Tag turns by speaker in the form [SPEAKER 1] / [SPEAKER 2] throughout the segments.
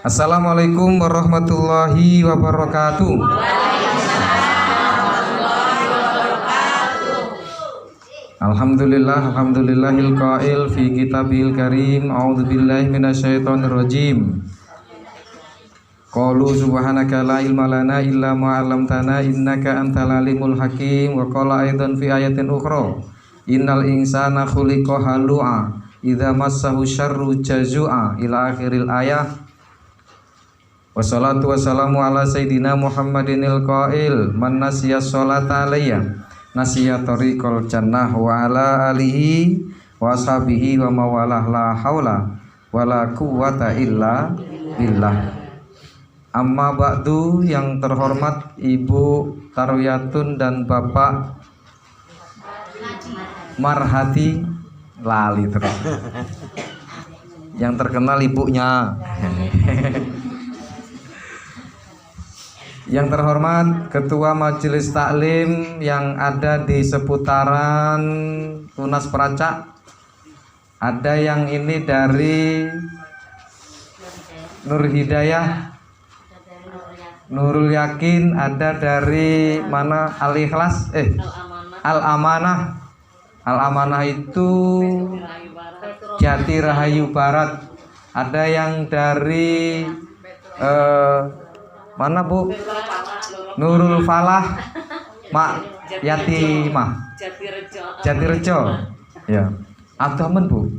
[SPEAKER 1] Assalamualaikum warahmatullahi wabarakatuh. Alhamdulillahil qail fi kitabil karim. A'udzubillahi minasyaitonir rajim. Qalu subhanaka la ilma lana illa ma 'allamtana innaka antal alimul hakim. Wa qala aidan fi ayatin ukhra innal insana khuliqa halu'a idza massahu syarru jazua ila akhiril ayah. Wassalatu wassalamu ala sayyidina Muhammadinil qail man nasiya sholata alayya nasiya tariqal jannah wa ala alihi wa ashabihi wa mawalah la haula wala quwwata illa billah. Amma ba'du, yang terhormat Ibu Tarwiyatun dan Bapak Marhati lali terus. Yang terkenal ibunya. Yang terhormat Ketua Majelis Taklim yang ada di seputaran Tunas Peracak. Ada yang ini dari Nur Hidayah, Nurul Yakin, ada dari mana? Al Ikhlas, Al Amanah. Al Amanah itu Jati Rahayu Barat. Ada yang dari mana Bu? Nurul Falah, Mak Yatimah, Jatirejo. Ya, Abdurrahman Bu.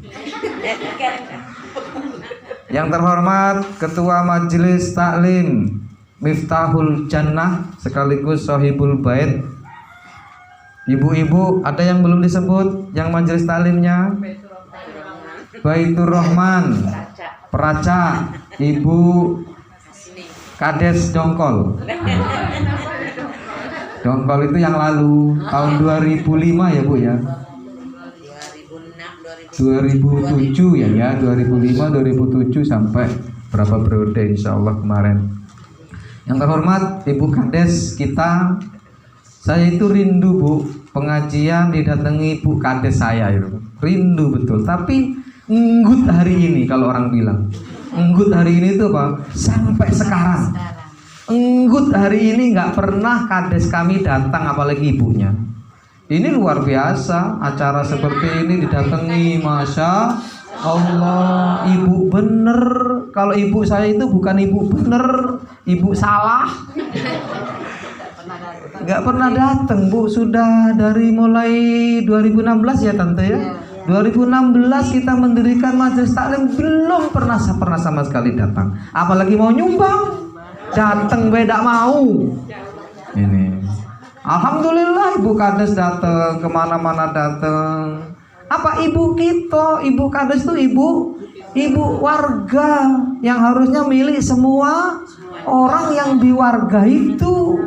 [SPEAKER 1] Yang terhormat Ketua Majelis Taklim Miftahul Jannah sekaligus Sohibul Bait. Ibu-ibu, ada yang belum disebut yang majelis taklimnya? Baitur Rahman Peracak, Ibu Kades Dongkol. Dongkol itu yang lalu tahun 2005 ya Bu ya. 2007 ya 2005 2007 sampai berapa periode insyaallah kemarin. Yang terhormat Ibu Kades kita, saya itu rindu Bu pengajian didatangi Bu Kades saya itu. Rindu betul, tapi nggut hari ini kalau orang bilang. Enggut hari ini tuh Pak, sampai sekarang enggut hari ini nggak pernah Kades kami datang, apalagi ibunya. Ini luar biasa, acara seperti ini didatangi, Masya Allah. Ibu bener, kalau ibu saya itu bukan ibu bener, ibu salah. Nggak pernah datang Bu, sudah dari mulai 2016 ya Tante ya. 2016 kita mendirikan majelis taklim, belum pernah sama sekali datang. Apalagi mau nyumbang, datang beda mau. Ini, alhamdulillah Ibu Kades datang, kemana-mana datang. Apa ibu kita, Ibu Kades itu ibu warga yang harusnya milik semua orang yang di warga itu.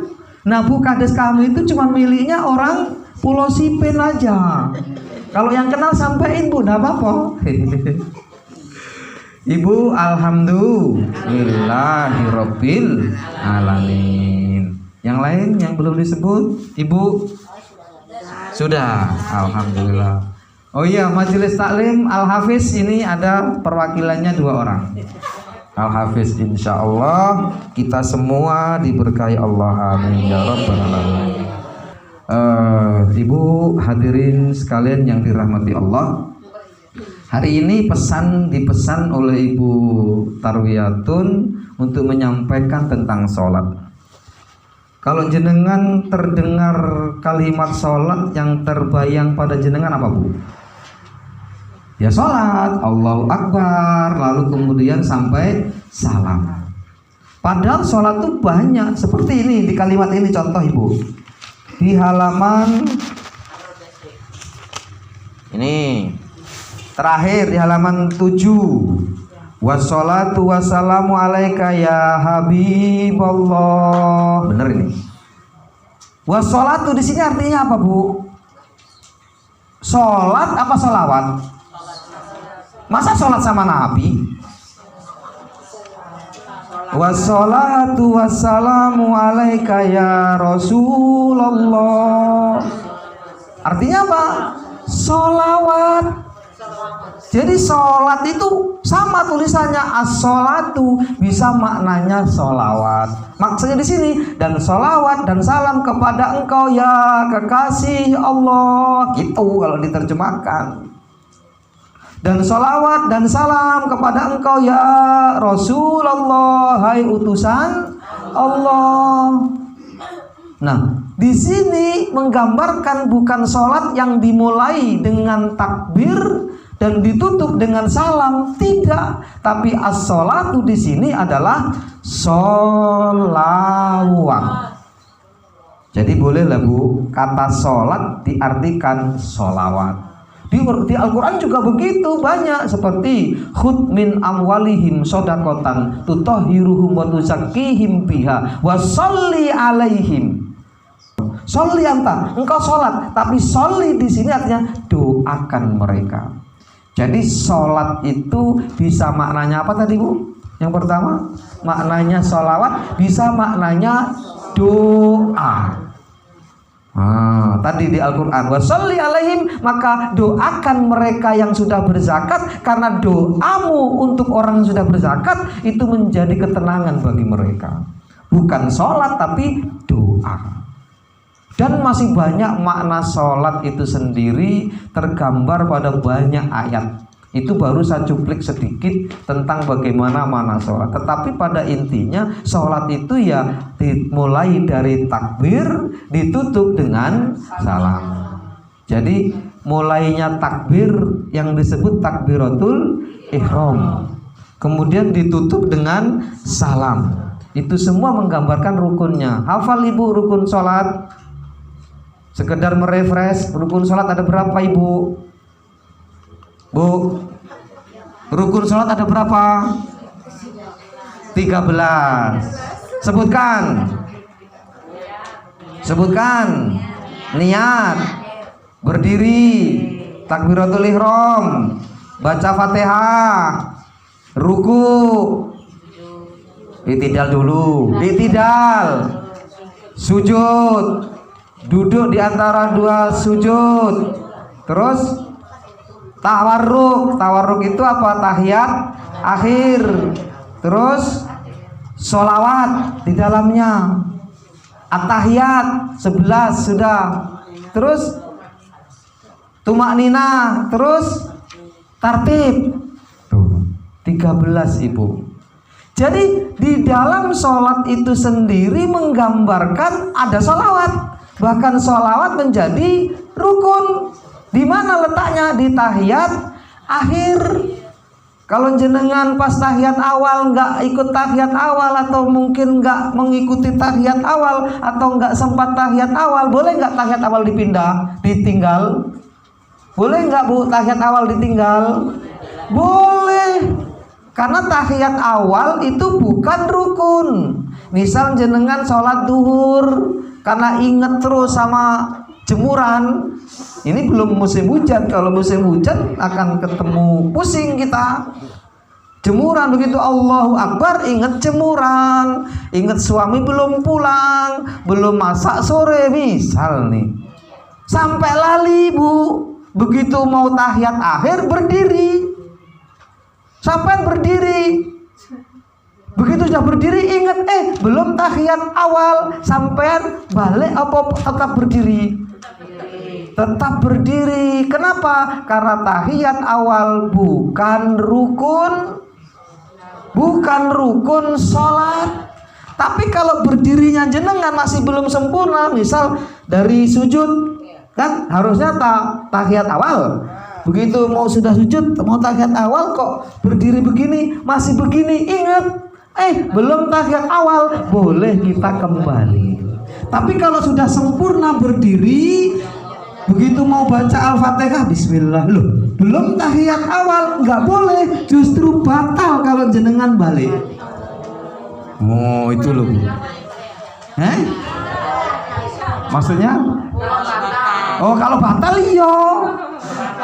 [SPEAKER 1] Nah Bu Kades kami itu cuma miliknya orang Pulau Sipen aja. Kalau yang kenal sampein Bu, enggak apa-apa. Ibu, alhamdulillahirabbil alamin. Yang lain yang belum disebut, Ibu sudah, alhamdulillah. Oh iya, Majelis Taklim Al Hafiz ini ada perwakilannya 2 orang. Al Hafiz, insya Allah kita semua diberkahi Allah, amin ya rabbal alamin. Ibu hadirin sekalian yang dirahmati Allah, hari ini dipesan oleh Ibu Tarwiyatun untuk menyampaikan tentang sholat. Kalau jenengan terdengar kalimat sholat, yang terbayang pada jenengan apa Bu? Ya sholat, Allahu Akbar, lalu kemudian sampai salam. Padahal sholat itu banyak, seperti ini di kalimat ini contoh Ibu. Di halaman ini terakhir di halaman 7, wassalatu wassalamu alaika ya Habiballah. Bener ini. Wassalatu di sini artinya apa Bu? Sholat apa sholawat? Masa sholat sama Nabi? Wassalatu wassalamu alaika ya Rasulullah. Artinya apa? Sholawat. Jadi sholat itu sama tulisannya, as-sholatu bisa maknanya sholawat. Maksudnya di sini, dan sholawat dan salam kepada engkau ya kekasih Allah, gitu kalau diterjemahkan. Dan sholawat dan salam kepada engkau ya Rasulullah, hai utusan Allah. Nah, di sini menggambarkan bukan sholat yang dimulai dengan takbir dan ditutup dengan salam, tidak. Tapi as-sholatu di sini adalah sholawat. Jadi bolehlah Bu, kata sholat diartikan sholawat. Di Al-Quran juga begitu banyak, seperti khud min amwalihim sodakotan tutahhiruhum wa tuzakkihim biha wa sholli alaihim. Sholli anta, engkau sholat, tapi sholli di sini artinya doakan mereka. Jadi sholat itu bisa maknanya apa tadi Bu? Yang pertama maknanya sholawat, bisa maknanya doa. Tadi di Al-Quran wa sholli alaihim, maka doakan mereka yang sudah berzakat, karena doamu untuk orang yang sudah berzakat itu menjadi ketenangan bagi mereka. Bukan sholat tapi doa. Dan masih banyak makna sholat itu sendiri tergambar pada banyak ayat. Itu baru saya cuplik sedikit tentang bagaimana makna sholat. Tetapi pada intinya sholat itu ya dimulai dari takbir, ditutup dengan salam. Jadi mulainya takbir yang disebut takbiratul ihram, kemudian ditutup dengan salam. Itu semua menggambarkan rukunnya. Hafal Ibu rukun sholat? Sekedar merefresh, rukun sholat ada berapa Ibu? Bu, rukun sholat ada berapa? 13. Sebutkan. Sebutkan. Niat, berdiri, takbiratul ihram, baca Fatihah, ruku, i'tidal dulu, i'tidal, sujud, duduk di antara dua sujud, terus tawarruk. Tawarruk itu apa? Tahiyat akhir. Terus sholawat di dalamnya. At-tahiyat 11 sudah. Terus tumakninah. Terus tartib. 13 Ibu. Jadi di dalam sholat itu sendiri menggambarkan ada sholawat. Bahkan sholawat menjadi rukun. Di mana letaknya? Di tahiyat akhir. Kalau jenengan pas tahiyat awal nggak ikut tahiyat awal, atau mungkin nggak mengikuti tahiyat awal, atau nggak sempat tahiyat awal, boleh nggak tahiyat awal dipindah, ditinggal? Boleh nggak Bu tahiyat awal ditinggal? Boleh. Karena tahiyat awal itu bukan rukun. Misal jenengan sholat duhur, karena inget terus sama jemuran, ini belum musim hujan. Kalau musim hujan akan ketemu pusing kita. Jemuran begitu Allahu Akbar, inget jemuran, inget suami belum pulang, belum masak sore misal nih, sampai lali Bu. Begitu mau tahiyat akhir berdiri, sampai berdiri. Begitu sudah berdiri ingat belum tahiyat awal, sampean balik apa tetap berdiri? Tetap berdiri. Kenapa? Karena tahiyat awal bukan rukun sholat. Tapi kalau berdirinya jenengan masih belum sempurna, misal dari sujud, kan harusnya tahiyat awal. Begitu mau sudah sujud, mau tahiyat awal kok berdiri begini, masih begini, ingat belum tahiyat awal, boleh kita kembali. Tapi kalau sudah sempurna berdiri, begitu mau baca Al-Fatihah, bismillah, loh belum tahiyat awal, nggak boleh, justru batal kalau jenengan balik. Oh itu loh Bu. Maksudnya? Oh kalau batal iya,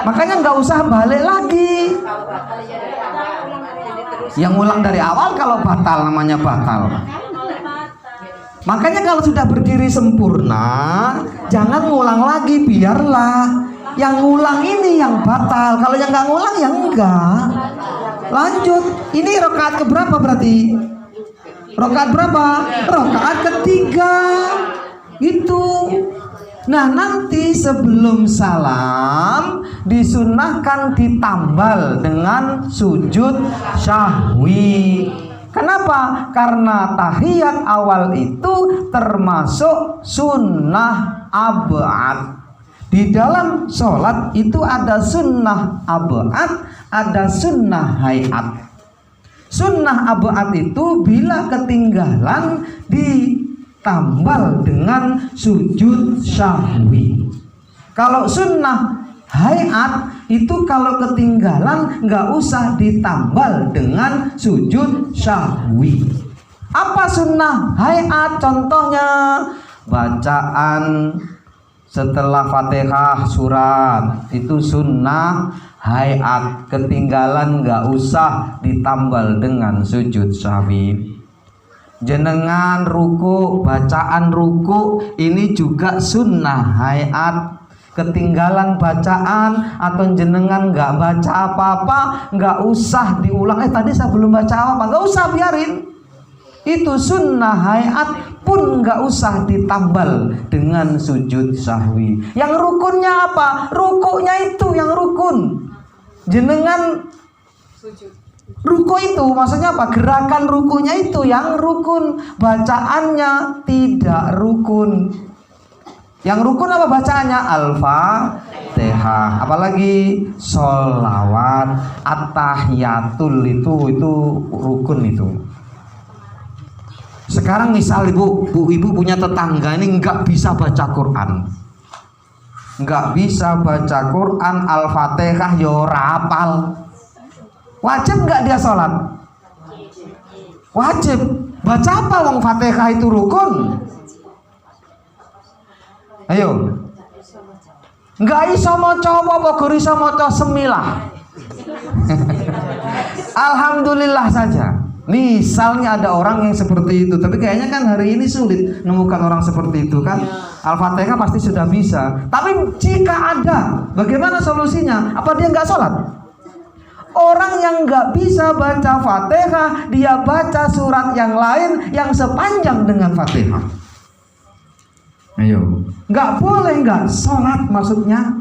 [SPEAKER 1] makanya nggak usah balik lagi. Yang ngulang dari awal kalau batal, namanya batal. Makanya kalau sudah berdiri sempurna, jangan ngulang lagi, biarlah yang ngulang ini yang batal. Kalau yang nggak ngulang ya enggak. Lanjut. Ini rakaat keberapa berarti? Rakaat berapa? Rakaat ketiga. Itu. Nah, nanti sebelum salam disunahkan ditambal dengan sujud syahwi. Kenapa? Karena tahiyat awal itu termasuk sunnah ab'ad. Di dalam sholat itu ada sunnah ab'ad, ada sunnah hayat. Sunnah ab'ad itu bila ketinggalan ditambal dengan sujud syahwi. Kalau sunnah hayat itu kalau ketinggalan nggak usah ditambal dengan sujud syahwi. Apa sunnah hayat? Contohnya bacaan setelah Fatihah surat itu sunnah hayat, ketinggalan nggak usah ditambal dengan sujud syahwi. Jenengan ruku, bacaan ruku ini juga sunnah hayat, ketinggalan bacaan atau jenengan nggak baca apa-apa nggak usah diulang. Tadi saya belum baca apa, nggak usah, biarin. Itu sunnah hayat pun nggak usah ditambal dengan sujud sahwi. Yang rukunnya apa? Rukunya itu yang rukun. Jenengan ruku itu maksudnya apa? Gerakan rukunya itu yang rukun, bacaannya tidak rukun. Yang rukun apa bacaannya? Al-Fatihah. Apalagi sholawat, at-tahiyatul itu rukun itu. Sekarang misal ibu punya tetangga ini nggak bisa baca Quran, nggak bisa baca Quran, Al-Fatihah ya ora hafal. Wajib nggak dia sholat? Wajib. Baca apa wong Fatihah itu rukun? Ayo. Nggak iso maca apa guru iso maca semilah. Alhamdulillah saja. Misalnya ada orang yang seperti itu, tapi kayaknya kan hari ini sulit menemukan orang seperti itu kan. Al-Fatihah pasti sudah bisa. Tapi jika ada, bagaimana solusinya? Apa dia nggak sholat? Orang yang nggak bisa baca Fatihah, dia baca surat yang lain yang sepanjang dengan Fatihah. Ayo, nggak boleh nggak sholat maksudnya.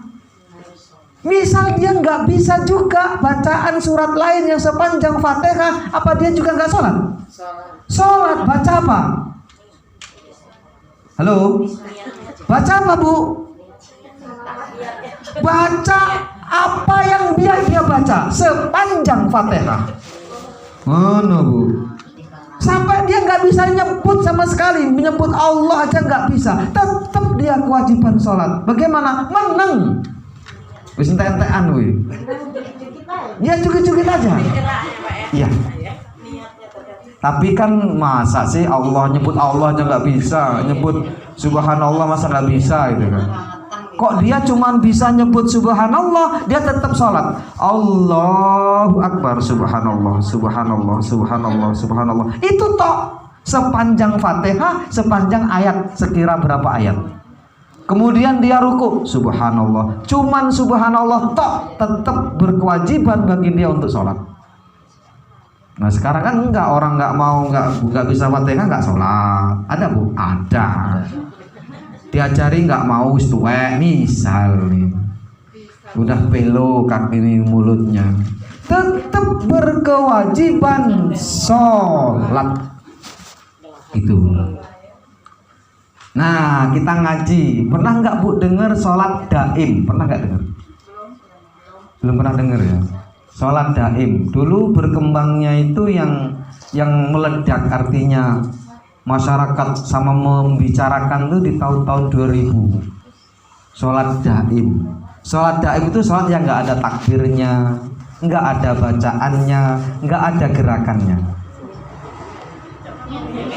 [SPEAKER 1] Misal dia nggak bisa juga bacaan surat lain yang sepanjang Fatihah, apa dia juga nggak sholat? Sholat, baca apa? Halo, baca apa bu? Baca apa yang dia baca sepanjang Fatihah. Mana bu? Sampai dia nggak bisa nyebut sama sekali, menyebut Allah aja nggak bisa, tetap dia kewajiban sholat. Bagaimana? Menang. Wis entek-entekan kuwi. Ya cukit-cukit aja. Iya. Tapi kan masa sih Allah nyebut Allah aja nggak bisa, nyebut Subhanallah masa nggak bisa gitu kan? Kok dia cuma bisa nyebut Subhanallah, dia tetap sholat. Allahu Akbar, Subhanallah, Subhanallah, Subhanallah, Subhanallah. Itu toh sepanjang Fatihah, sepanjang ayat, sekira berapa ayat? Kemudian dia ruku, Subhanallah. Cuman Subhanallah toh tetap berkewajiban bagi dia untuk sholat. Nah sekarang kan enggak, orang nggak bisa Fatihah nggak sholat. Ada bu? Ada. Diajari nggak mau tuwek misal nih, udah pelo kaki mulutnya, tetap berkewajiban sholat itu. Nah kita ngaji, pernah nggak bu dengar sholat daim? Pernah nggak dengar? Belum pernah dengar ya. Sholat daim dulu berkembangnya itu yang meledak, artinya masyarakat sama membicarakan tuh di tahun-tahun 2000. Sholat daim. Sholat daim itu sholat yang nggak ada takbirnya, nggak ada bacaannya, nggak ada gerakannya.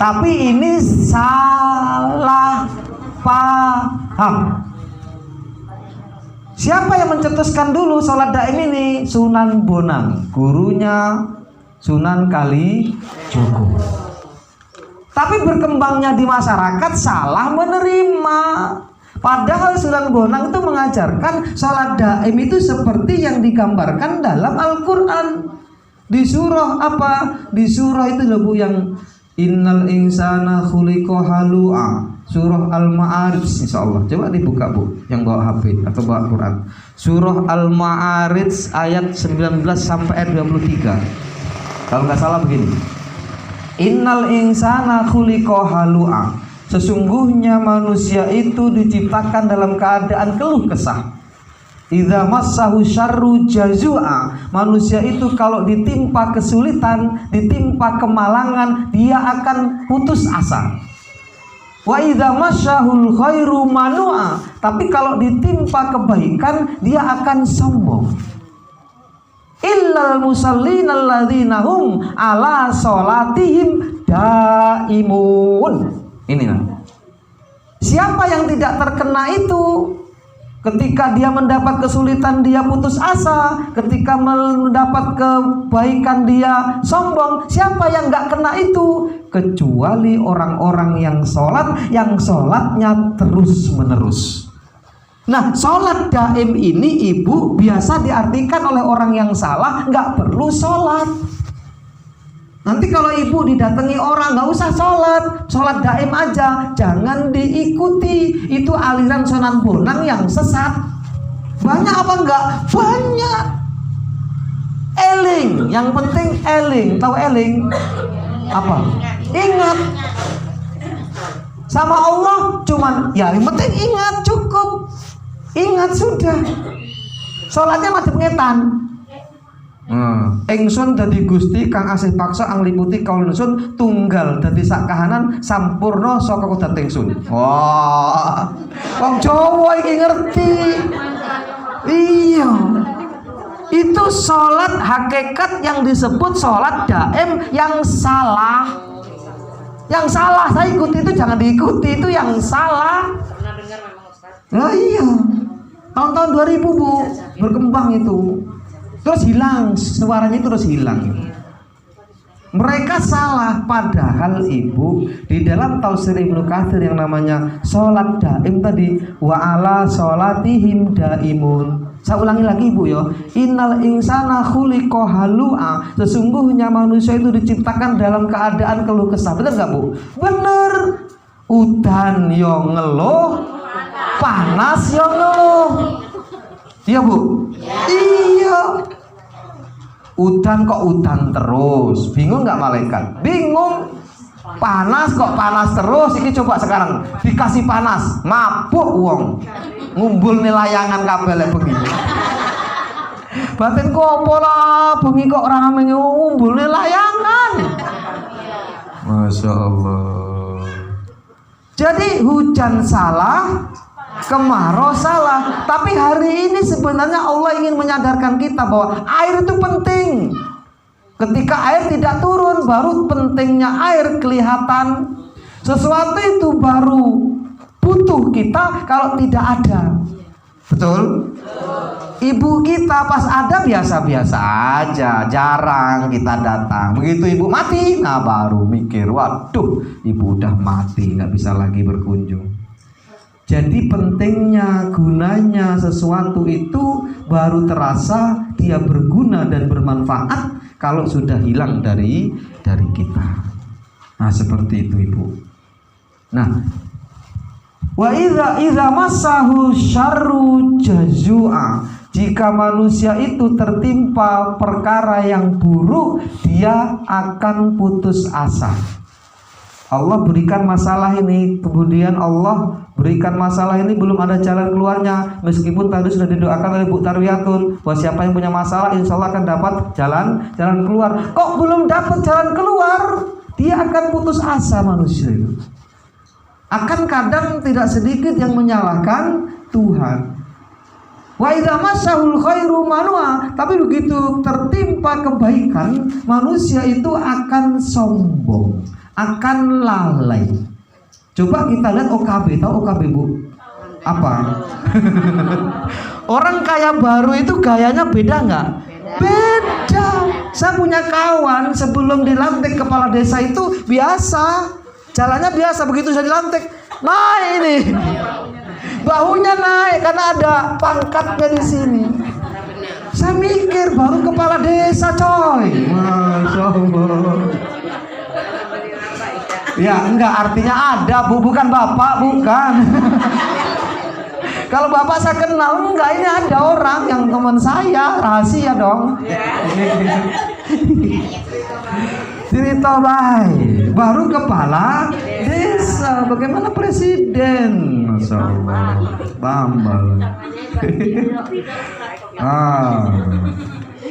[SPEAKER 1] Tapi ini salah paham. Siapa yang mencetuskan dulu sholat daim ini? Sunan Bonang, gurunya Sunan Kalijogo. Tapi berkembangnya di masyarakat salah menerima. Padahal Sunan Bonang itu mengajarkan sholat daim itu seperti yang digambarkan dalam Al-Quran. Di surah apa? Di surah itu loh Bu, yang innal insana khuliqa halu'a. Surah Al-Ma'arij, insyaallah. Coba dibuka Bu, yang bawa HP atau bawa Quran. Surah Al-Ma'arij ayat 19 sampai ayat 23. Kalau nggak salah begini. Innal insana khuliqa halu'a. Sesungguhnya manusia itu diciptakan dalam keadaan keluh kesah. Idza massahu syarru jazua. Manusia itu kalau ditimpa kesulitan, ditimpa kemalangan, dia akan putus asa. Wa idza masyahul khairu manua. Tapi kalau ditimpa kebaikan, dia akan sombong. Illal musallin alladzina hum ala sholatihim daimun. Ini nah. Siapa yang tidak terkena itu? Ketika dia mendapat kesulitan dia putus asa, ketika mendapat kebaikan dia sombong. Siapa yang nggak kena itu? Kecuali orang-orang yang sholat, yang sholatnya terus menerus. Nah, sholat daim ini Ibu biasa diartikan oleh orang yang salah nggak perlu sholat. Nanti kalau Ibu didatangi orang, nggak usah sholat daim aja, jangan diikuti. Itu aliran Sunan Bonang yang sesat. Banyak apa enggak? Banyak. Eling, yang penting eling. Tahu eling? Apa? Ingat. Sama Allah cuman, ya yang penting ingat, cukup. Ingat sudah. Sholatnya madhep ngetan. Ingsun dadi Gusti kang asih paksa angliputi kaul ingsun tunggal dadi sak kahanan sampurna saka kodrat ingsun. Wah, wong Jawa iki ngerti. Iya. Itu sholat hakikat yang disebut sholat daim yang salah. Yang salah saya ikuti itu jangan diikuti, itu yang salah. Pernah dengar memang Ustaz? Oh iya. Tahun-tahun 2000 Bu berkembang itu. Terus hilang, suaranya terus hilang. Mereka salah, padahal Ibu di dalam tafsir Ibnu Katsir yang namanya sholat daim tadi, wa ala sholatihim daimun. Saya ulangi lagi Ibu ya. Innal insana khuliqa halu'a. Sesungguhnya manusia itu diciptakan dalam keadaan keluh kesah. Benar nggak Bu? Benar. Udan yo ngeluh, panas yo ngeluh. Iya Bu? Iya. Udan kok udan terus, bingung nggak malaikat? Bingung. Panas kok panas terus. Ini coba sekarang dikasih panas, mabuk wong, ngumpul nih layangan kabel begini. Batin kok pola bengi kok rame ngumpul nih layangan. Masya Allah. Jadi hujan salah, kemarau salah. Tapi hari ini sebenarnya Allah ingin menyadarkan kita bahwa air itu penting. Ketika air tidak turun, baru pentingnya air kelihatan. Sesuatu itu baru butuh kita kalau tidak ada. Betul? Ibu kita pas ada biasa-biasa aja, jarang kita datang. Begitu ibu mati, nah baru mikir, waduh, ibu udah mati, nggak bisa lagi berkunjung. Jadi pentingnya, gunanya sesuatu itu baru terasa dia berguna dan bermanfaat kalau sudah hilang dari kita. Nah seperti itu Ibu. Nah, wa idza massahu syarru jazua. Jika manusia itu tertimpa perkara yang buruk, dia akan putus asa. Allah berikan masalah ini, kemudian Allah berikan masalah ini, belum ada jalan keluarnya. Meskipun tadi sudah didoakan oleh Bu Tarwiyatun bahwa siapa yang punya masalah insya Allah akan dapat jalan keluar. Kok belum dapat jalan keluar, dia akan putus asa manusia itu. Akan kadang tidak sedikit yang menyalahkan Tuhan. Wa idza masyahul khairu manua. Tapi begitu tertimpa kebaikan, manusia itu akan sombong, akan lalai. Coba kita lihat OKB, tahu OKB Bu? Apa? Orang kaya baru itu gayanya beda nggak? Beda. Saya punya kawan sebelum dilantik kepala desa itu biasa, jalannya biasa, begitu saya dilantik, nah ini bahunya naik karena ada pangkatnya di sini. Saya mikir baru kepala desa coy. Masya Allah. Ya enggak, artinya ada Bu, bukan bapak, bukan. Kalau bapak saya kenal, enggak, ini ada orang yang teman saya, rahasia dong. Cerita baik, baru kepala desa, bagaimana presiden, Masya Allah, tambah.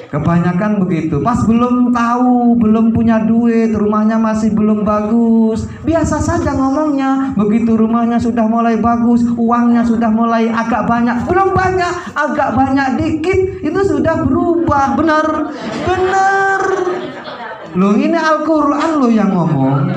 [SPEAKER 1] Kebanyakan begitu. Pas belum tahu, belum punya duit, rumahnya masih belum bagus, biasa saja ngomongnya. Begitu rumahnya sudah mulai bagus, uangnya sudah mulai agak banyak, belum banyak, agak banyak dikit, itu sudah berubah. Benar, benar. Loh, ini Al-Quran loh yang ngomong.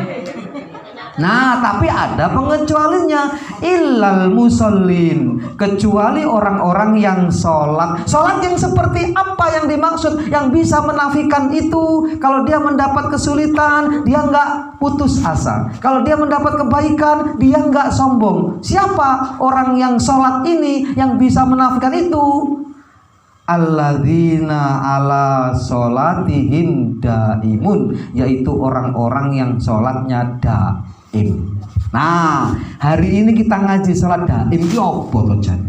[SPEAKER 1] Nah, tapi ada pengecualinya, illal musallin, kecuali orang-orang yang sholat. Sholat yang seperti apa yang dimaksud, yang bisa menafikan itu? Kalau dia mendapat kesulitan, dia nggak putus asa. Kalau dia mendapat kebaikan, dia nggak sombong. Siapa orang yang sholat ini yang bisa menafikan itu? Alladzina ala sholatihim daimun, yaitu orang-orang yang sholatnya daim. Nah, hari ini kita ngaji sholat daim itu apa toh Jan?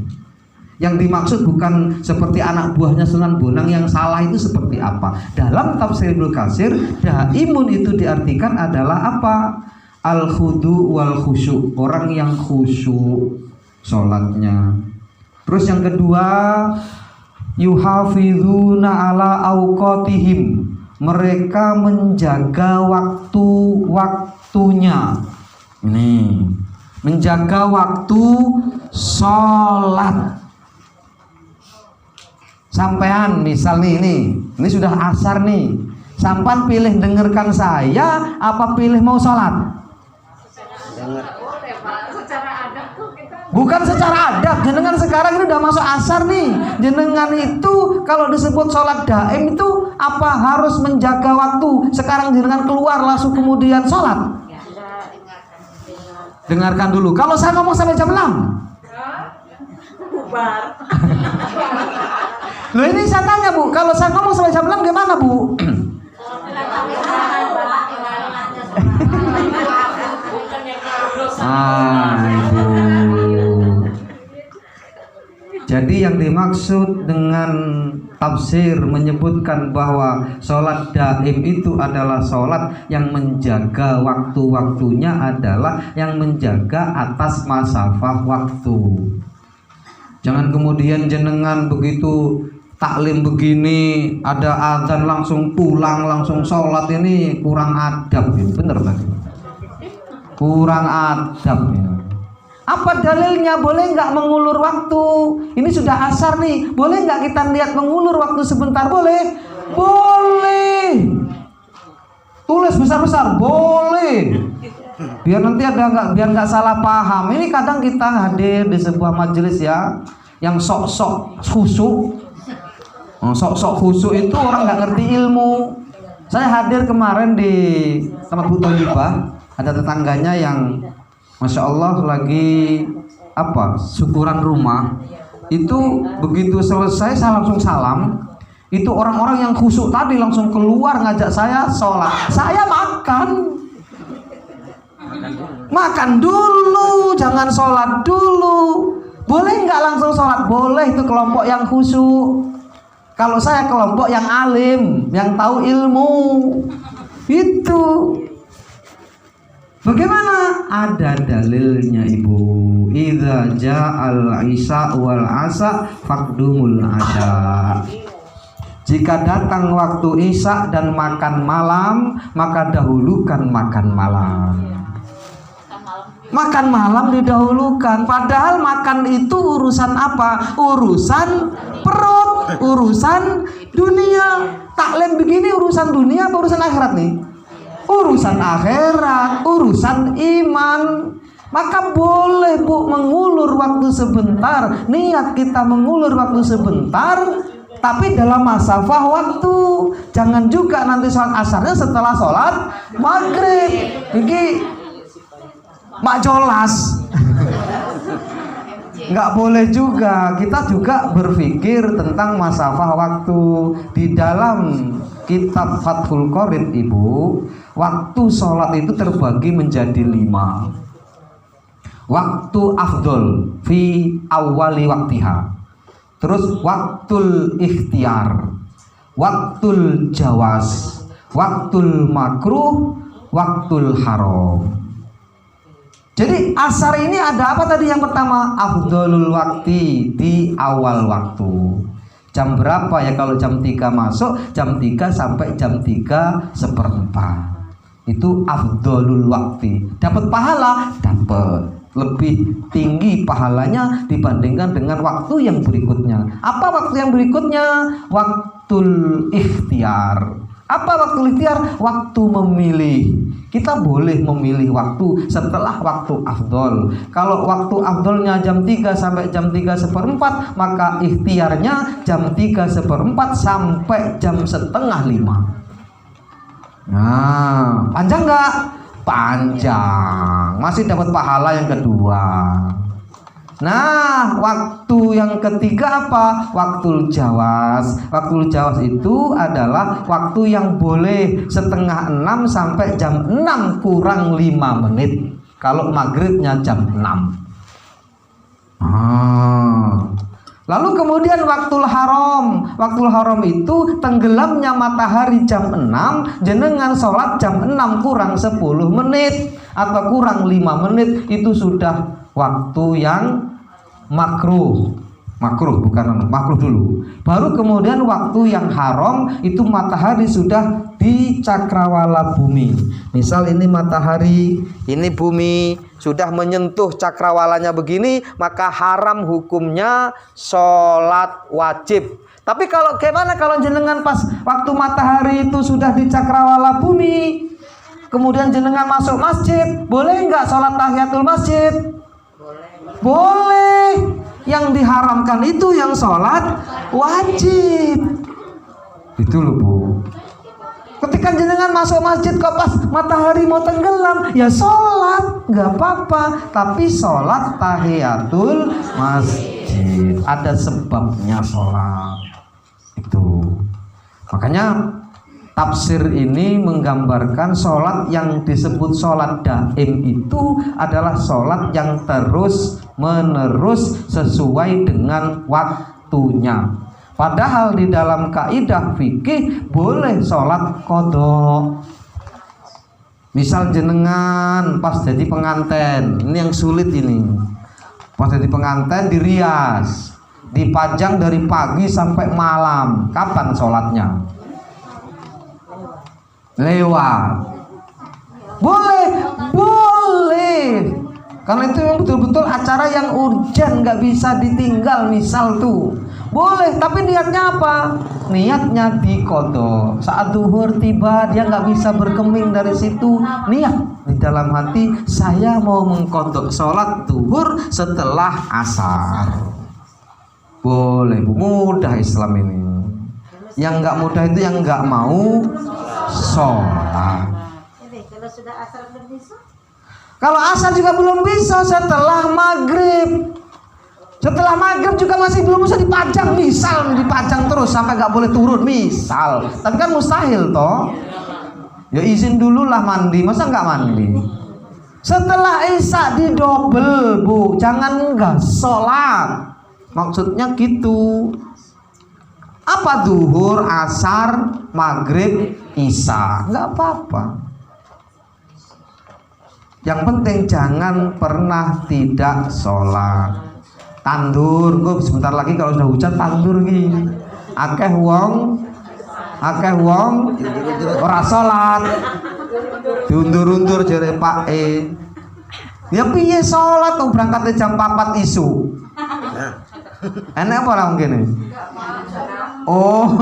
[SPEAKER 1] Yang dimaksud bukan seperti anak buahnya Sunan Bonang yang salah itu seperti apa? Dalam tafsir Ibnu Katsir, daimun itu diartikan adalah apa? Al-khudu wal khusyuk, orang yang khusyuk sholatnya. Terus yang kedua, yuhafizuna ala awqatihim, mereka menjaga waktu-waktunya. Ini menjaga waktu sholat. Sampean misal nih, ini sudah asar nih, sampean pilih dengarkan saya apa pilih mau sholat? Bukan secara adab, jenengan sekarang ini udah masuk asar nih. Jenengan itu kalau disebut sholat daim itu apa harus menjaga waktu? Sekarang jenengan keluar langsung kemudian sholat? Dengarkan dulu. Kalau saya ngomong sampai jam 6, bubar. Loh, ini saya tanya Bu, kalau saya ngomong sampai jam 6 gimana Bu? Ibu. Jadi yang dimaksud dengan tafsir menyebutkan bahwa sholat daim itu adalah sholat yang menjaga waktu-waktunya, adalah yang menjaga atas masafah waktu. Jangan kemudian jenengan begitu taklim begini, ada azan langsung pulang, langsung sholat, ini kurang adab. Bener Pak? Kurang adab ya. Apa dalilnya? Boleh nggak mengulur waktu? Ini sudah asar nih, boleh nggak kita lihat mengulur waktu sebentar? Boleh? Boleh. Tulis besar-besar, boleh. Biar nanti biar nggak salah paham. Ini kadang kita hadir di sebuah majelis ya, yang sok-sok khusyuk. Sok-sok khusyuk itu orang nggak ngerti ilmu. Saya hadir kemarin di tempat Bu Thayyibah, ada tetangganya yang Masya Allah lagi syukuran rumah. Itu begitu selesai saya langsung salam. Itu orang-orang yang khusyuk tadi langsung keluar ngajak saya sholat. Saya makan dulu, jangan sholat dulu. Boleh nggak langsung sholat? Boleh, itu kelompok yang khusyuk. Kalau saya kelompok yang alim, yang tahu ilmu. Itu bagaimana? Ada dalilnya Ibu. Idza ja'al isya wal asa faqdumul asya. Jika datang waktu isya dan makan malam, maka dahulukan makan malam. Makan malam didahulukan. Padahal makan itu urusan apa? Urusan perut, urusan dunia. Taklim begini urusan dunia apa urusan akhirat nih? Urusan akhirat, urusan iman. Maka boleh Bu mengulur waktu sebentar. Niat kita mengulur waktu sebentar, tapi dalam masafah waktu. Jangan juga nanti sholat asarnya setelah sholat maghrib. Ini mak jolas. nggak boleh juga. Kita juga berpikir tentang masafah waktu. Di dalam kitab Fathul Qorib Ibu, waktu sholat itu terbagi menjadi 5. Waktu afdol fi awali waktiha, terus waktul ikhtiar, waktul jawas, waktul makruh, waktul haram. Jadi asar ini ada apa tadi? Yang pertama, afdolul waktu, di awal waktu. Jam berapa ya? Kalau jam 3 masuk, jam 3 sampai jam 3:4. Itu afdolul waktu. Dapat pahala? Dapat. Lebih tinggi pahalanya dibandingkan dengan waktu yang berikutnya. Apa waktu yang berikutnya? Waktul ikhtiar. Apa waktu ikhtiar? Waktu memilih. Kita boleh memilih waktu setelah waktu afdol. Kalau waktu afdolnya jam 3 sampai jam 3:4, maka ikhtiarnya jam 3:4 sampai jam 4:30. Nah, panjang nggak? Panjang. Masih dapat pahala yang kedua. Nah, waktu yang ketiga apa? Waktul jawas. Waktul jawas itu adalah waktu yang boleh 5:30 sampai jam 6 kurang 5 menit. Kalau maghribnya jam 6. Lalu kemudian waktul haram. Waktul haram itu tenggelamnya matahari jam 6, jenengan sholat jam 6 kurang 10 menit atau kurang 5 menit, itu sudah waktu yang makruh. Makruh dulu. Baru kemudian waktu yang haram itu matahari sudah di cakrawala bumi. Misal ini matahari, ini bumi sudah menyentuh cakrawalanya begini, maka haram hukumnya sholat wajib. Tapi kalau gimana kalau jenengan pas waktu matahari itu sudah di cakrawala bumi, kemudian jenengan masuk masjid, boleh nggak sholat tahiyatul masjid? Boleh. Yang diharamkan itu yang sholat wajib. Itu loh Bu. Ketika jenengan masuk masjid kok pas matahari mau tenggelam, ya sholat, nggak apa-apa. Tapi sholat tahiyatul masjid, ada sebabnya sholat. Itu. Makanya tafsir ini menggambarkan sholat yang disebut sholat daim itu adalah sholat yang terus menerus sesuai dengan waktunya. Padahal di dalam kaidah fikih boleh sholat qadha. Misal jenengan pas jadi penganten, ini yang sulit ini. Pas jadi penganten dirias, dipajang dari pagi sampai malam. Kapan sholatnya? Lewat. Boleh. Karena itu yang betul-betul acara yang urgent, nggak bisa ditinggal misal tuh. Boleh, tapi niatnya apa? Niatnya diqadha. Saat zuhur tiba, dia nggak bisa berkeming dari situ. Niat di dalam hati, saya mau mengqadha sholat zuhur setelah asar. Boleh, mudah Islam ini. Yang nggak mudah itu yang nggak mau sholat.
[SPEAKER 2] Kalau sudah asar belum bisa?
[SPEAKER 1] Kalau asar juga belum bisa, setelah maghrib. Setelah maghrib juga masih belum bisa dipajang. Misal dipajang terus sampai nggak boleh turun misal. Tapi kan mustahil toh. Ya izin dulu lah mandi, masa nggak mandi? Setelah isya didobel Bu, jangan nggak sholat. Maksudnya gitu. Apa zuhur, asar, maghrib, isya, nggak apa-apa. Yang penting jangan pernah tidak sholat. Tandur, gue sebentar lagi kalau sudah hujan tandur gini. Akeh wong ora sholat, diundur-undur jere Pak E. Ya piye sholat kok berangkatnya jam 4 isu. Enak apa orang gini? Oh,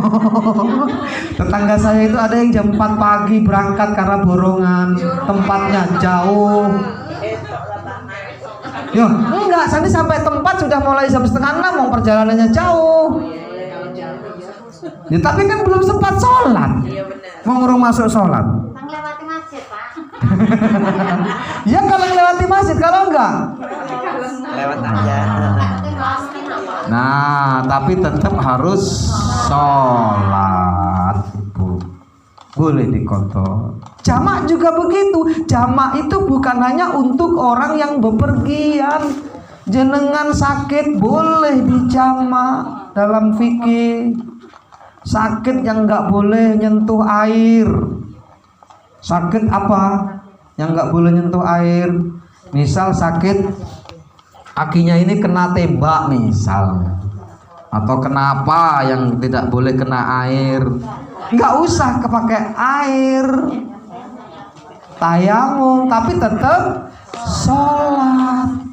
[SPEAKER 1] tetangga saya itu ada yang jam 4 pagi berangkat karena borongan, tempatnya jauh. Yo, enggak, nanti sampai tempat sudah mulai jam 5:30, mau perjalanannya jauh. Ya, tapi kan belum sempat sholat. Mau ngurung masuk sholat.
[SPEAKER 2] Melewati masjid, Pak.
[SPEAKER 1] Ya kalau melewati masjid, kalau enggak
[SPEAKER 3] lewat aja.
[SPEAKER 1] Nah, tapi tetap harus sholat, Ibu. Boleh dikontrol. Jamak juga begitu. Jamak itu bukan hanya untuk orang yang bepergian. Jenengan sakit boleh dijamak dalam fikih. Sakit yang nggak boleh nyentuh air. Sakit apa yang nggak boleh nyentuh air? Misal sakit kakinya ini kena tembak misalnya, atau kenapa yang tidak boleh kena air, nggak usah kepakai air, tayamum, tapi tetap sholat.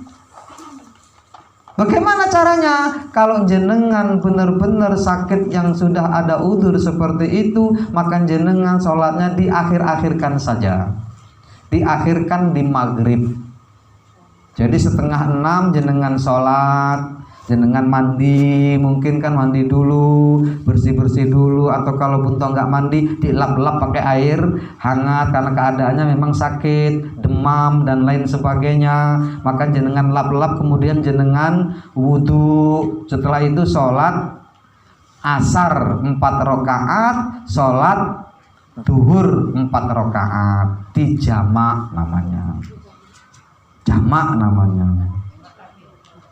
[SPEAKER 1] Bagaimana caranya? Kalau jenengan benar-benar sakit yang sudah ada udzur seperti itu, maka jenengan sholatnya diakhir-akhirkan saja, diakhirkan di maghrib. Jadi 5:30 jenengan sholat, jenengan mandi, mungkin kan mandi dulu, bersih-bersih dulu, atau kalau pun nggak mandi, dilap-lap pakai air hangat karena keadaannya memang sakit, demam dan lain sebagainya. Maka jenengan lap-lap, kemudian jenengan wudhu. Setelah itu sholat asar 4 rakaat, sholat duhur 4 rakaat, dijamak namanya. Jamak namanya.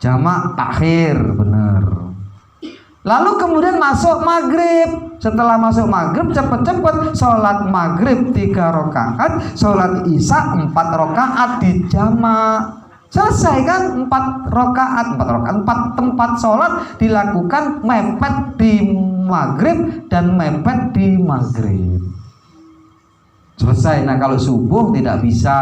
[SPEAKER 1] Jamak takhir, benar. Lalu kemudian masuk maghrib. Setelah masuk maghrib cepet-cepet sholat maghrib 3 rakaat, sholat isya 4 rakaat dijamak. Selesai kan 4 rakaat, 4 tempat sholat dilakukan mepet di maghrib dan mepet di maghrib. Selesai. Nah, kalau subuh tidak bisa.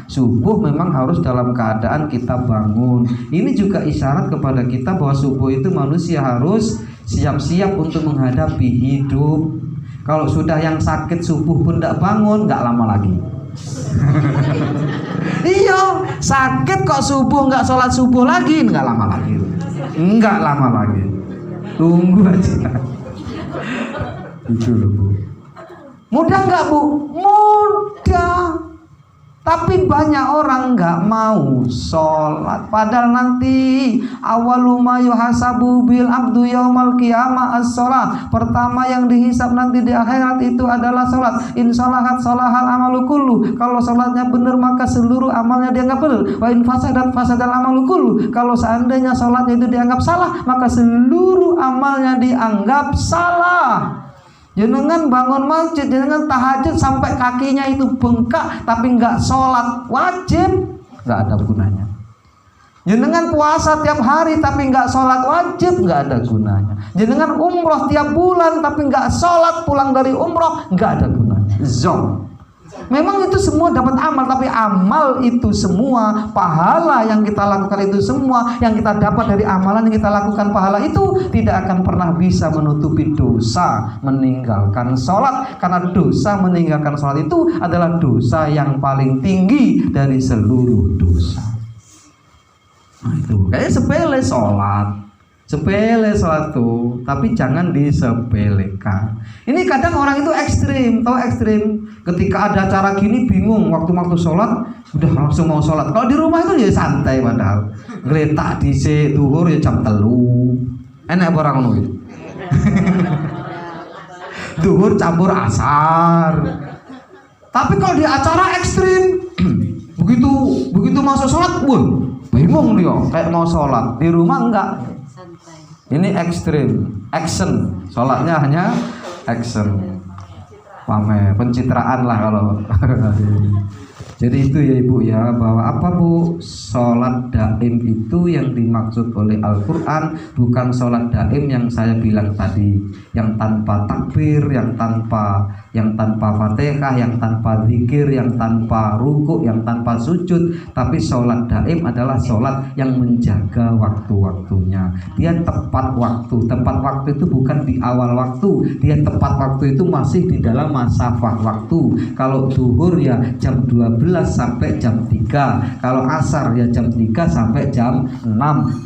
[SPEAKER 1] Subuh memang harus dalam keadaan kita bangun. Ini juga isyarat kepada kita bahwa subuh itu manusia harus siap-siap untuk menghadapi hidup. Kalau sudah yang sakit subuh pun tidak bangun, nggak lama lagi. Iya, sakit kok subuh nggak sholat subuh lagi, nggak lama lagi. Nggak lama lagi. Tunggu aja. Itu loh, Bu. Mudah nggak, Bu? Mudah. Tapi banyak orang nggak mau sholat. Padahal nanti awalu ma yuhasabu bil abdu yaumal qiyamah as-sholat. Pertama yang dihisab nanti di akhirat itu adalah sholat. In sholahat sholahal amalu kullu. Kalau sholatnya benar maka seluruh amalnya dianggap benar. Wa in fasadat fasadal amalu kullu. Kalau seandainya sholatnya itu dianggap salah, maka seluruh amalnya dianggap salah. Jenengan bangun masjid, jenengan tahajud sampai kakinya itu bengkak tapi nggak sholat wajib, nggak ada gunanya. Jenengan puasa tiap hari tapi nggak sholat wajib, nggak ada gunanya. Jenengan umroh tiap bulan tapi nggak sholat pulang dari umroh, nggak ada gunanya. Zong. Memang itu semua dapat amal, tapi amal itu semua, pahala yang kita lakukan itu semua, yang kita dapat dari amalan yang kita lakukan, pahala itu tidak akan pernah bisa menutupi dosa meninggalkan sholat. Karena dosa meninggalkan sholat itu adalah dosa yang paling tinggi dari seluruh dosa. Nah itu kayak sepele sholat. Sepele sholat tuh, tapi jangan disepelekan. Ini kadang orang itu ekstrim, tahu ekstrim. Ketika ada acara gini bingung, waktu sholat udah langsung mau sholat. Kalau di rumah itu ya santai padahal. Geletak dhisik duhur ya jam 3. Enak orang ngono iki. Duhur campur asar. Tapi kalau di acara ekstrim, begitu masuk sholat, bingung dia kayak mau sholat. Di rumah enggak. Ini ekstrim, action, sholatnya hanya action, pamer, pencitraan lah kalau. Jadi itu ya Ibu ya, bahwa apa Bu, sholat daim itu yang dimaksud oleh Al-Quran bukan sholat daim yang saya bilang tadi, yang tanpa takbir, yang tanpa fatihah, yang tanpa zikir, yang tanpa rukuk, yang tanpa sujud. Tapi sholat daim adalah sholat yang menjaga waktu-waktunya. Dia tepat waktu. Tepat waktu itu bukan di awal waktu, dia tepat waktu itu masih di dalam masafah waktu. Kalau zuhur ya jam 12 sampai jam 3, kalau asar ya jam 3 sampai jam 6.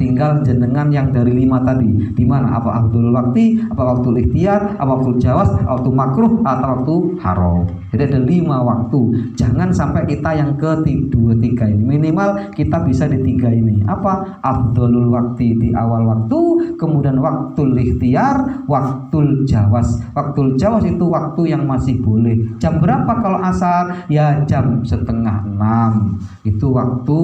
[SPEAKER 1] Tinggal jenengan yang dari 5 tadi di mana, apa waktu waktu, apa waktu ikhtiar, apa waktu jawas, waktu makruh, atau waktu haram. Jadi ada 5 waktu. Jangan sampai kita yang kedua tiga ini. Minimal kita bisa di 3 ini. Apa? Afdholul waktu di awal waktu, kemudian waktul ikhtiar, waktul jawas. Waktul jawas itu waktu yang masih boleh. Jam berapa kalau asar? Ya jam 5:30. Itu waktu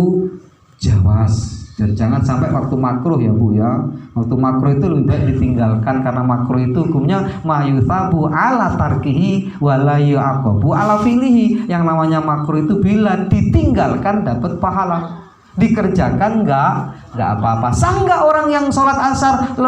[SPEAKER 1] jawas. Dan jangan sampai waktu makruh ya Bu ya. Waktu makruh itu lebih baik ditinggalkan, karena makruh itu hukumnya mayuthabu ala tarkihi wala yu'aqabu ala fi'lihi. Yang namanya makruh itu bila ditinggalkan dapat pahala, dikerjakan enggak apa-apa. Sah enggak orang yang sholat asar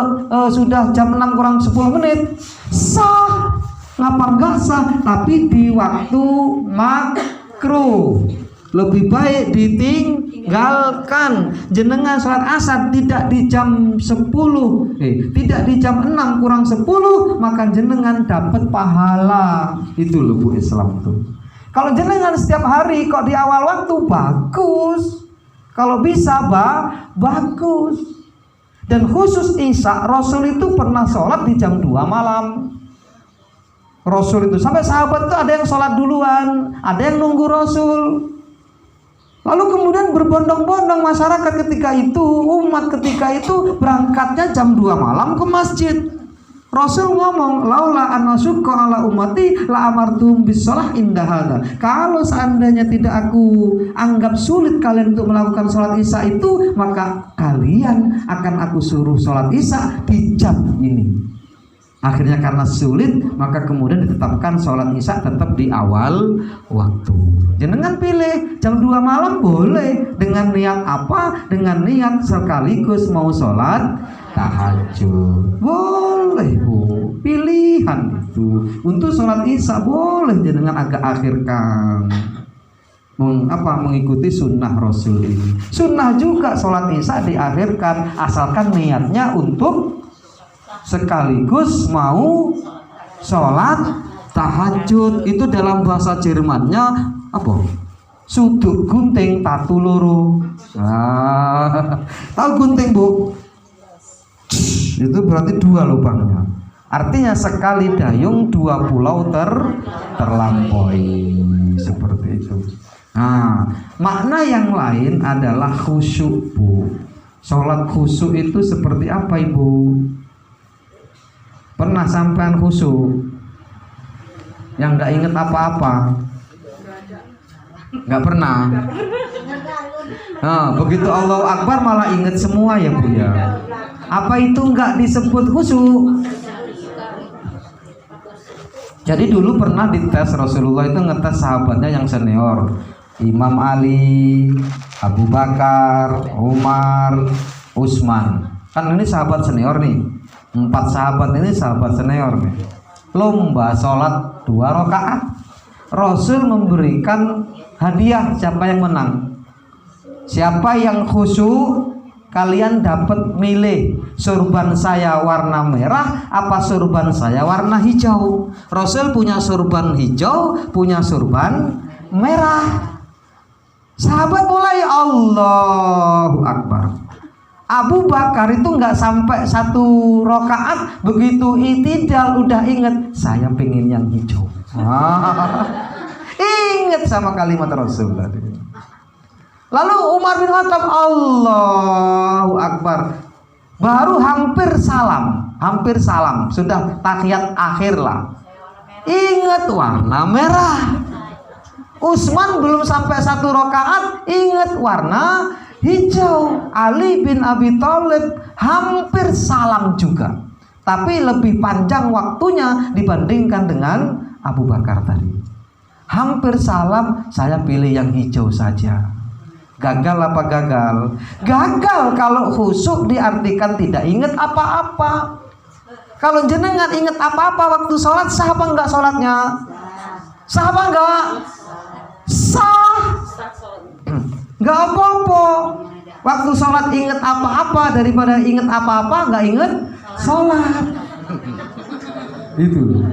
[SPEAKER 1] sudah jam 6 kurang 10 menit? Sah. Ngapa enggak sah? Tapi di waktu makruh. Lebih baik ditinggalkan. Jenengan sholat asar tidak di jam 10, tidak di jam 6 kurang 10, maka jenengan dapat pahala. Itu loh Bu Islam tuh. Kalau jenengan setiap hari kok di awal waktu, bagus. Kalau bisa bagus. Dan khusus Isya, Rasul itu pernah sholat di jam 2 malam. Rasul itu sampai sahabat tuh ada yang sholat duluan, ada yang nunggu Rasul. Lalu kemudian berbondong-bondong masyarakat ketika itu, umat ketika itu berangkatnya jam 2 malam ke masjid. Rasul ngomong, laula anasukka ala ummati la amartum bisolah indahada. Kalau seandainya tidak aku anggap sulit kalian untuk melakukan sholat Isya itu, maka kalian akan aku suruh sholat Isya di jam ini. Akhirnya karena sulit, maka kemudian ditetapkan sholat Isya tetap di awal waktu. Jenengan pilih jam 2 malam boleh. Dengan niat apa? Dengan niat sekaligus mau sholat tahajud. Boleh Bu, pilihan itu. Untuk sholat Isya boleh jenengan agak akhirkan. Mengikuti sunnah Rasul ini. Sunnah juga sholat Isya diakhirkan, asalkan niatnya untuk sekaligus mau sholat tahajud. Itu dalam bahasa Jermannya apa? Suduk gunting tatu loro. Tahu gunting Bu? Itu berarti 2 lubangnya. Artinya sekali dayung 2 pulau terlampaui. Seperti itu. Nah, makna yang lain adalah khusyuk Bu. Sholat khusyuk itu seperti apa Ibu? Pernah sampean khusyuk yang nggak inget apa-apa? Nggak pernah. Nah, begitu Allahu Akbar malah inget semua ya Bu ya. Apa itu nggak disebut khusyuk? Jadi dulu pernah dites, Rasulullah itu ngetes sahabatnya yang senior, Imam Ali, Abu Bakar, Umar, Utsman. Kan ini sahabat senior nih. 4 sahabat ini sahabat senior nih. Lomba sholat 2 rakaat. Rasul memberikan hadiah siapa yang menang. Siapa yang khusyuk, kalian dapat milih surban saya warna merah apa surban saya warna hijau. Rasul punya surban hijau, punya surban merah. Sahabat mulai Allahu Akbar. Abu Bakar itu nggak sampai 1 rakaat, begitu itidal udah inget, saya pengen yang hijau. Inget sama kalimat Rasul tadi. Lalu Umar bin Khattab Allahu Akbar, baru hampir salam, sudah tahiyat akhir lah, inget warna merah. Utsman belum sampai 1 rakaat, inget warna hijau. Ali bin Abi Thalib hampir salam juga, tapi lebih panjang waktunya dibandingkan dengan Abu Bakar tadi. Hampir salam, saya pilih yang hijau saja. Gagal apa gagal? Gagal kalau khusyuk diartikan tidak ingat apa-apa. Kalau jenengan ingat apa-apa waktu sholat, sah apa enggak sholatnya? Sah apa enggak? Sah. Enggak apa-apa. Waktu sholat ingat apa-apa daripada ingat apa-apa enggak ingat sholat. Itu.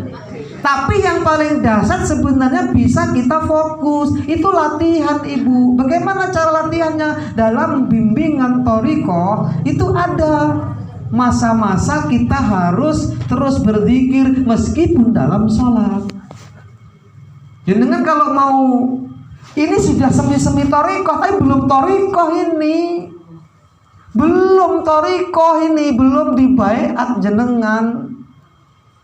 [SPEAKER 1] Tapi yang paling dasar sebenarnya bisa kita fokus. Itu latihan Ibu. Bagaimana cara latihannya? Dalam bimbingan thoriqoh itu ada masa-masa kita harus terus berzikir meskipun dalam sholat. Jenengan kalau mau ini sudah semi-semi torikoh, tapi belum torikoh ini. Belum torikoh ini, belum dibaiat jenengan.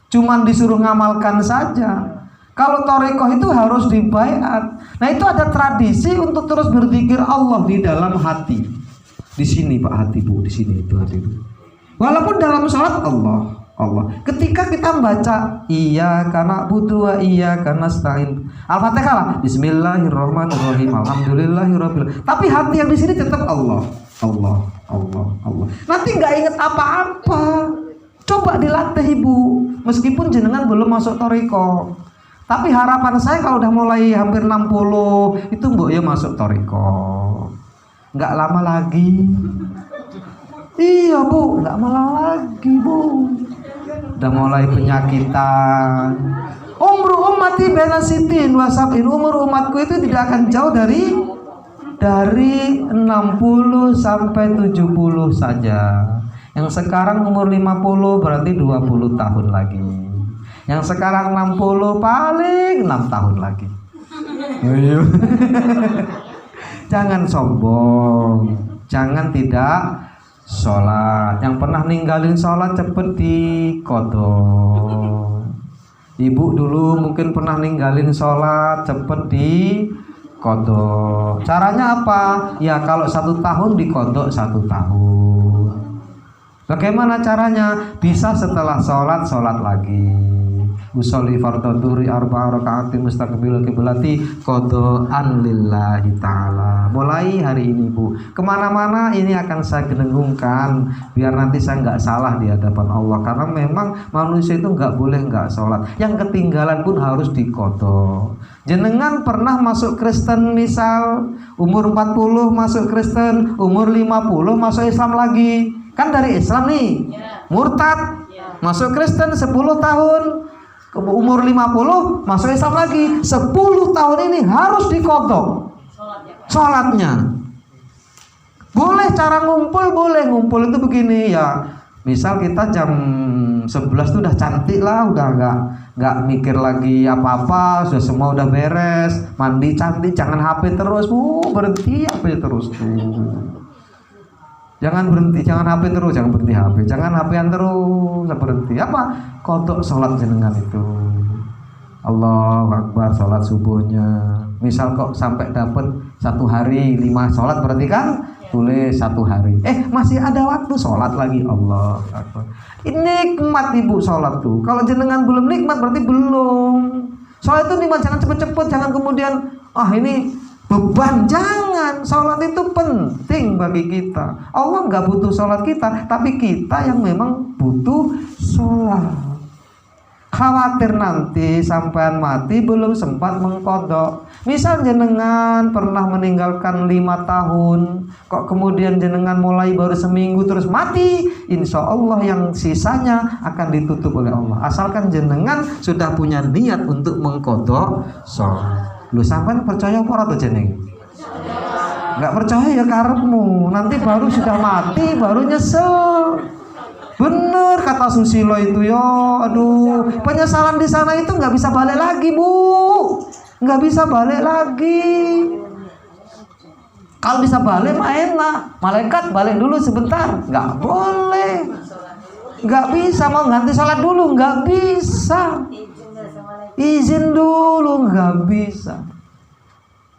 [SPEAKER 1] Cuman disuruh ngamalkan saja. Kalau torikoh itu harus dibaiat. Nah itu ada tradisi untuk terus berzikir Allah di dalam hati. Di sini Pak hati Bu, di sini itu hati Bu. Walaupun dalam sholat Allah. Ketika kita membaca iyyaka na'budu wa iyyaka nasta'in, Al-Fatihah lah, Bismillahirrahmanirrahim, Alhamdulillahirabbil. Tapi hati yang di sini tetap Allah. Nanti nggak inget apa-apa. Coba dilatih Ibu. Meskipun jenengan belum masuk toriko. Tapi harapan saya kalau udah mulai hampir 60 itu Mbok ya masuk toriko. Nggak lama lagi. Iya Bu, nggak lama lagi Bu. Udah mulai penyakitan. Umur ummati baina sitin wa sab'in. Umur umatku itu tidak akan jauh dari 60 sampai 70 saja. Yang sekarang umur 50 berarti 20 tahun lagi. Yang sekarang 60 paling 6 tahun lagi. Jangan sombong. Jangan tidak sholat. Yang pernah ninggalin sholat cepet diqodho. Ibu dulu mungkin pernah ninggalin sholat cepet diqodho. Caranya apa? Ya kalau 1 tahun diqodho 1 tahun. Bagaimana caranya? Bisa setelah sholat lagi. Usolli fardhu dhuhri 4 raka'atin mustaqbil qiblati qadhaan lillahi ta'ala. Mulai hari ini Bu, kemana-mana ini akan saya dengungkan biar nanti saya nggak salah di hadapan Allah. Karena memang manusia itu nggak boleh nggak sholat. Yang ketinggalan pun harus diqadha. Jenengan pernah masuk Kristen misal umur 40 masuk Kristen, umur 50 masuk Islam lagi. Kan dari Islam nih, murtad, masuk Kristen 10 tahun. Umur 50 masuk Islam lagi, 10 tahun ini harus diqodho sholatnya. Boleh cara ngumpul, boleh ngumpul itu begini ya. Misal kita jam 11 tuh udah cantik lah, udah nggak mikir lagi apa-apa, sudah semua udah beres, mandi cantik, jangan HP terus, berhenti HP terus tuh. Jangan berhenti, jangan HP terus, jangan berhenti HP, jangan HP-an terus, berhenti. Apa? Qodho sholat jenengan itu. Allahu Akbar sholat subuhnya. Misal kok sampai dapat 1 hari 5 sholat berarti kan tulis 1 hari. Masih ada waktu sholat lagi. Allahu Akbar. Ini nikmat Ibu sholat tuh. Kalau jenengan belum nikmat berarti belum. Sholat itu nikmat, jangan cepet-cepet, jangan kemudian ini beban. Jangan, sholat itu penting bagi kita. Allah nggak butuh sholat kita, tapi kita yang memang butuh sholat. Khawatir nanti sampean mati belum sempat mengqodho. Misal jenengan pernah meninggalkan 5 tahun, kok kemudian jenengan mulai baru seminggu terus mati, insya Allah yang sisanya akan ditutup oleh Allah. Asalkan jenengan sudah punya niat untuk mengqodho sholat. Lu sampean percaya apa atau jeneng? Nggak percaya ya karepmu. Nanti baru sudah mati baru nyesel. Bener kata Susilo itu ya. Aduh, penyesalan di sana itu nggak bisa balik lagi Bu. Nggak bisa balik lagi. Kalau bisa balik mah enak. Malaikat balik dulu sebentar. Nggak boleh. Nggak bisa mau ganti sholat dulu. Nggak bisa. Izin dulu nggak bisa.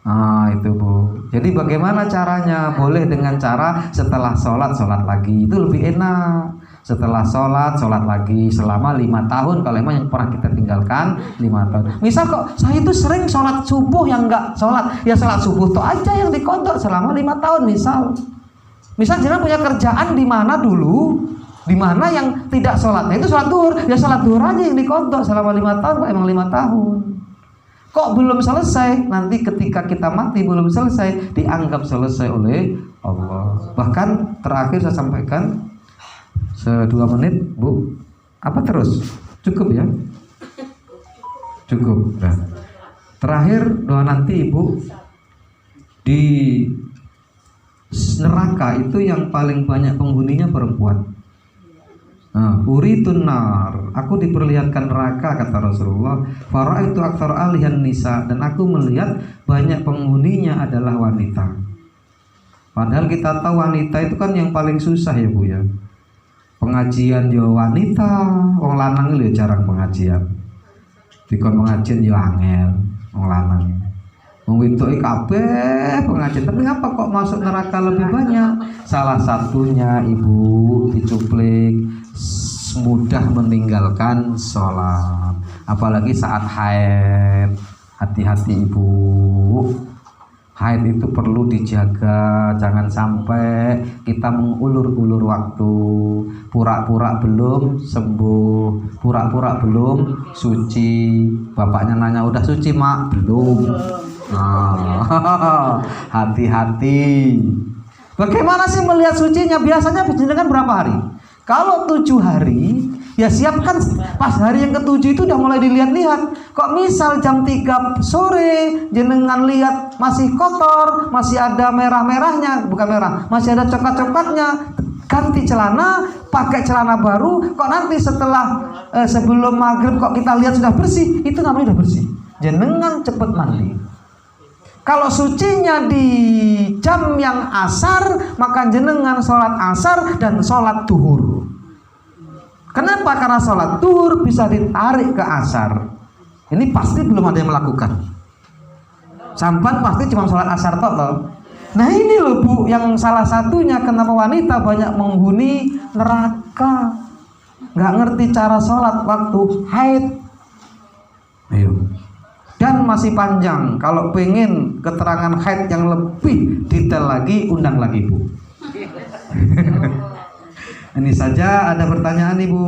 [SPEAKER 1] Nah itu Bu. Jadi bagaimana caranya? Boleh dengan cara setelah sholat lagi. Itu lebih enak. Setelah sholat lagi selama 5 tahun. Kalau emang yang pernah kita tinggalkan 5 tahun. Misal kok saya itu sering sholat subuh yang nggak sholat. Ya sholat subuh itu aja yang diqodho selama 5 tahun misal jangan punya kerjaan di mana dulu, di mana yang tidak sholatnya itu sholat duhur, ya sholat duhur aja yang diqodho selama 5 tahun. Kok emang 5 tahun kok belum selesai, nanti ketika kita mati belum selesai, dianggap selesai oleh Allah. Bahkan terakhir saya sampaikan 2 menit Bu, apa terus? Cukup ya? Cukup. Nah, terakhir doa nanti Ibu, di neraka itu yang paling banyak penghuninya perempuan. Uritun nar, aku diperlihatkan neraka kata Rasulullah. Faraitu aktsar alihan nisa, dan aku melihat banyak penghuninya adalah wanita. Padahal kita tahu wanita itu kan yang paling susah ya Bu ya. Pengajian yo wanita, wong lanang lho jarang pengajian. Dikon pengajian yo angel, wong lanang. Wong wedok kabeh pengajian, tapi ngapa kok masuk neraka lebih banyak? Salah satunya Ibu dicuplik mudah meninggalkan sholat, apalagi saat haid. Hati-hati Ibu, haid itu perlu dijaga, jangan sampai kita mengulur-ulur waktu, pura-pura belum sembuh, pura-pura belum suci. Bapaknya nanya, udah suci mak? Belum. Hati-hati. Bagaimana sih melihat sucinya? Biasanya jenengan berapa hari? Kalau 7 hari, ya siapkan pas hari yang ke-7 itu udah mulai dilihat-lihat. Kok misal jam 3 sore jenengan lihat masih kotor, masih ada merah-merahnya, bukan merah, masih ada coklat-coklatnya, ganti celana, pakai celana baru. Kok nanti setelah sebelum maghrib kok kita lihat sudah bersih, itu namanya sudah bersih. Jenengan cepet mandi. Kalau sucinya di jam yang asar, maka jenengan sholat asar dan sholat duhur. Kenapa? Karena sholat duhur bisa ditarik ke asar. Ini pasti belum ada yang melakukan. Sampan pasti cuma sholat asar toh. Nah ini loh Bu, yang salah satunya kenapa wanita banyak menghuni neraka. Nggak ngerti cara sholat waktu haid. Ayo. Dan masih panjang. Kalau pengen keterangan haid yang lebih detail lagi, undang lagi Bu. Ini saja, ada pertanyaan Ibu?